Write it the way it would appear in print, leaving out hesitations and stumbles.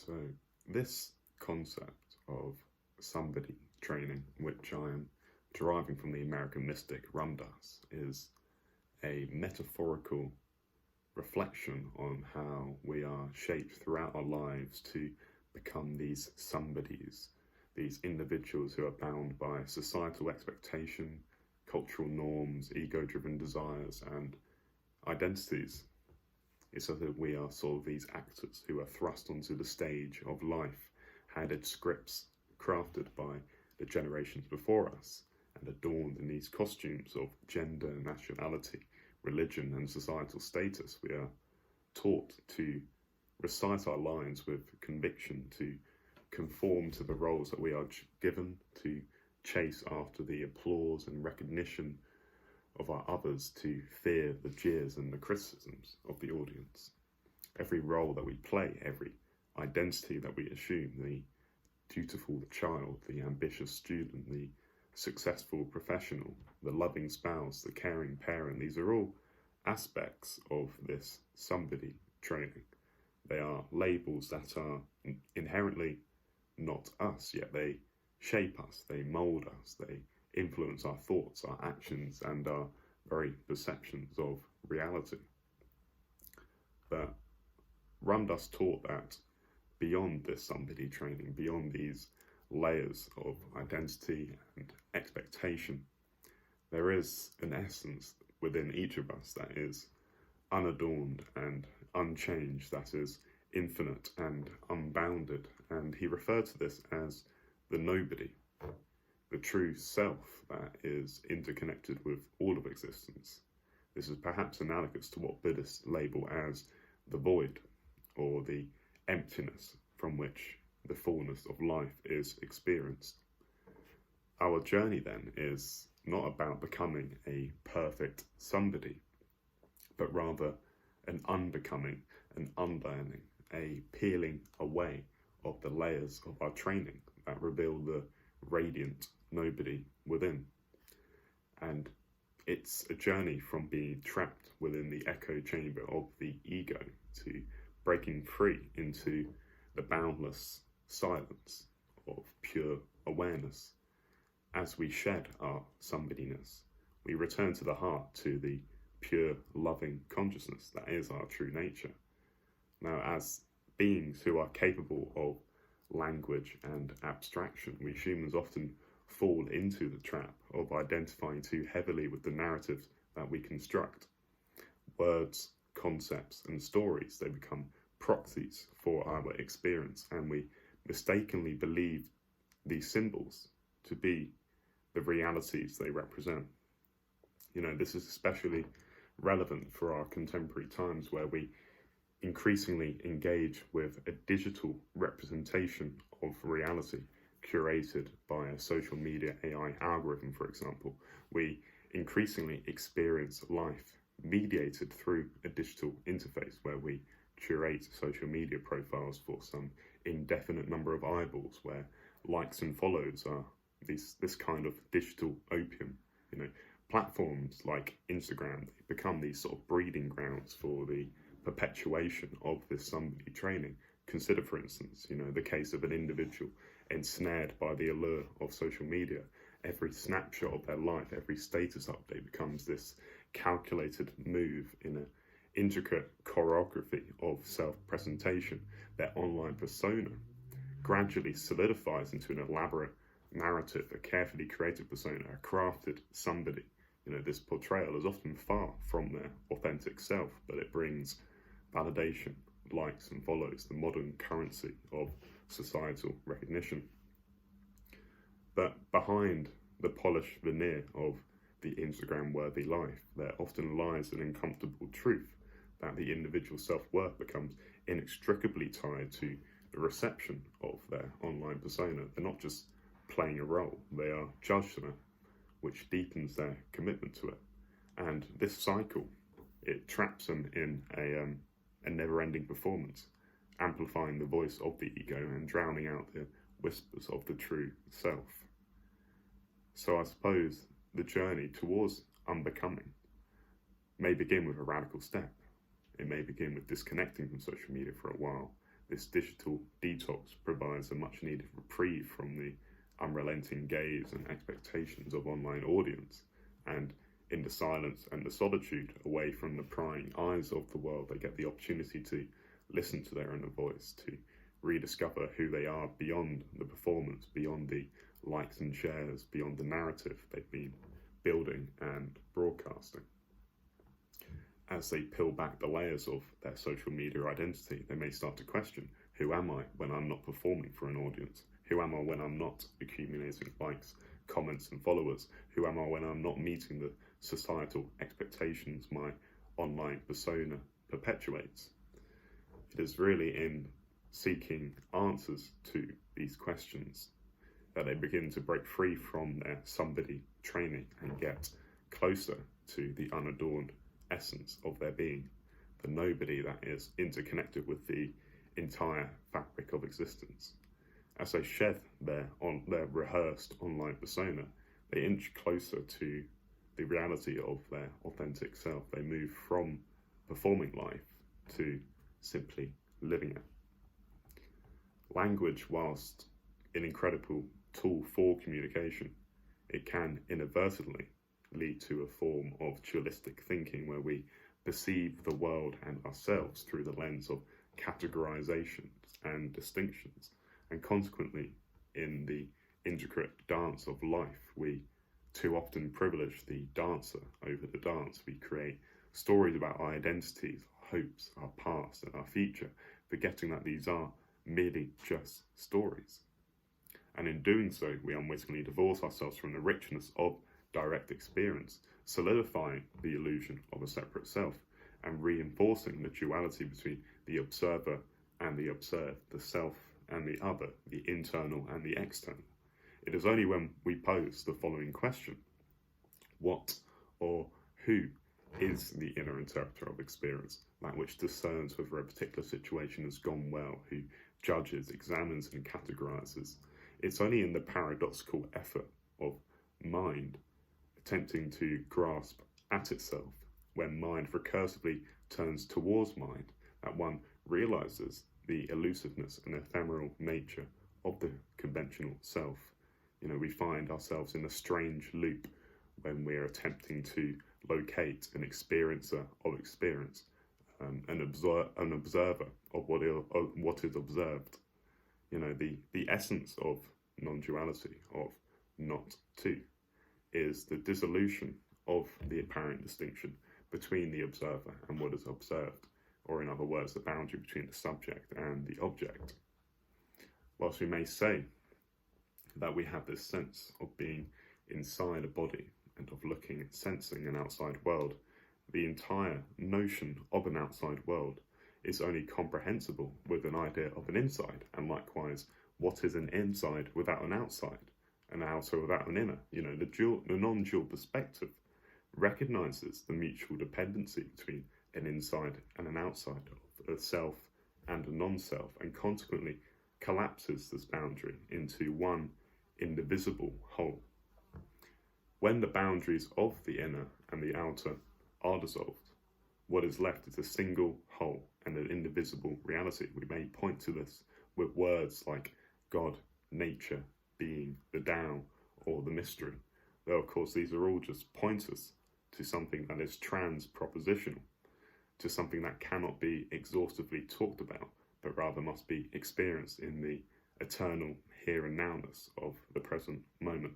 So this concept of somebody training, which I am deriving from the American mystic Ram Dass, is a metaphorical reflection on how we are shaped throughout our lives to become these somebodies, these individuals who are bound by societal expectation, cultural norms, ego-driven desires, and identities. It's as if we are sort of these actors who are thrust onto the stage of life, handed scripts crafted by the generations before us, and adorned in these costumes of gender, nationality, religion, and societal status. We are taught to recite our lines with conviction, to conform to the roles that we are given, to chase after the applause and recognition of our others, to fear the jeers and the criticisms of the audience. Every role that we play, every identity that we assume, the dutiful child, the ambitious student, the successful professional, the loving spouse, the caring parent, these are all aspects of this somebody training. They are labels that are inherently not us, yet they shape us, they mould us, they influence our thoughts, our actions, and our very perceptions of reality. But Ram Dass taught that beyond this somebody training, beyond these layers of identity and expectation, there is an essence within each of us that is unadorned and unchanged, that is infinite and unbounded. And he referred to this as the nobody, the true self that is interconnected with all of existence. This is perhaps analogous to what Buddhists label as the void, or the emptiness from which the fullness of life is experienced. Our journey then is not about becoming a perfect somebody, but rather an unbecoming, an unlearning, a peeling away of the layers of our training that reveal the radiant nobody within. And it's a journey from being trapped within the echo chamber of the ego to breaking free into the boundless silence of pure awareness. As we shed our somebodiness, we return to the heart, to the pure loving consciousness that is our true nature. Now, as beings who are capable of language and abstraction, we humans often fall into the trap of identifying too heavily with the narratives that we construct. Words, concepts, and stories, they become proxies for our experience, and we mistakenly believe these symbols to be the realities they represent. This is especially relevant for our contemporary times, where we increasingly engage with a digital representation of reality curated by a social media AI algorithm, for example. We increasingly experience life mediated through a digital interface, where we curate social media profiles for some indefinite number of eyeballs, where likes and follows are this kind of digital opium. Platforms like Instagram, they become these sort of breeding grounds for the perpetuation of this somebody training. Consider, for instance, the case of an individual ensnared by the allure of social media. Every snapshot of their life, every status update becomes this calculated move in an intricate choreography of self-presentation. Their online persona gradually solidifies into an elaborate narrative, a carefully created persona, a crafted somebody. This portrayal is often far from their authentic self, but it brings validation, likes and follows, the modern currency of societal recognition. But behind the polished veneer of the Instagram-worthy life, there often lies an uncomfortable truth that the individual self-worth becomes inextricably tied to the reception of their online persona. They're not just playing a role, they are judged on it, which deepens their commitment to it. And this cycle, it traps them in a never-ending performance, amplifying the voice of the ego and drowning out the whispers of the true self. So I suppose the journey towards unbecoming may begin with a radical step. It may begin with disconnecting from social media for a while, this digital detox provides a much needed reprieve from the unrelenting gaze and expectations of online audience, and in the silence and the solitude, away from the prying eyes of the world, they get the opportunity to listen to their inner voice, to rediscover who they are beyond the performance, beyond the likes and shares, beyond the narrative they've been building and broadcasting. As they peel back the layers of their social media identity, they may start to question, who am I when I'm not performing for an audience? Who am I when I'm not accumulating likes, comments and followers? Who am I when I'm not meeting the societal expectations my online persona perpetuates? It is really in seeking answers to these questions that they begin to break free from their somebody training and get closer to the unadorned essence of their being, the nobody that is interconnected with the entire fabric of existence. As they shed their rehearsed online persona, they inch closer to the reality of their authentic self. They move from performing life to simply living it. Language, whilst an incredible tool for communication, it can inadvertently lead to a form of dualistic thinking where we perceive the world and ourselves through the lens of categorizations and distinctions, and consequently in the intricate dance of life we too often privilege the dancer over the dance. We create stories about our identities, our hopes, our past and our future, forgetting that these are merely just stories. And in doing so, we unwittingly divorce ourselves from the richness of direct experience, solidifying the illusion of a separate self and reinforcing the duality between the observer and the observed, the self and the other, the internal and the external. It is only when we pose the following question: what or who is the inner interpreter of experience, that which discerns whether a particular situation has gone well, who judges, examines and categorizes? It's only in the paradoxical effort of mind attempting to grasp at itself, when mind recursively turns towards mind, that one realizes the elusiveness and ephemeral nature of the conventional self. We find ourselves in a strange loop when we're attempting to locate an experiencer of experience, an observer of what is observed. The essence of non-duality, of not two, is the dissolution of the apparent distinction between the observer and what is observed, or in other words, the boundary between the subject and the object. Whilst we may say that we have this sense of being inside a body and of looking and sensing an outside world, the entire notion of an outside world is only comprehensible with an idea of an inside, and likewise, what is an inside without an outside, an outer without an inner? The non-dual perspective recognizes the mutual dependency between an inside and an outside, of a self and a non-self, and consequently collapses this boundary into one indivisible whole. When the boundaries of the inner and the outer are dissolved, what is left is a single whole and an indivisible reality. We may point to this with words like God, nature, being, the Tao, or the mystery, though of course these are all just pointers to something that is trans-propositional, to something that cannot be exhaustively talked about, but rather must be experienced in the eternal here and nowness of the present moment.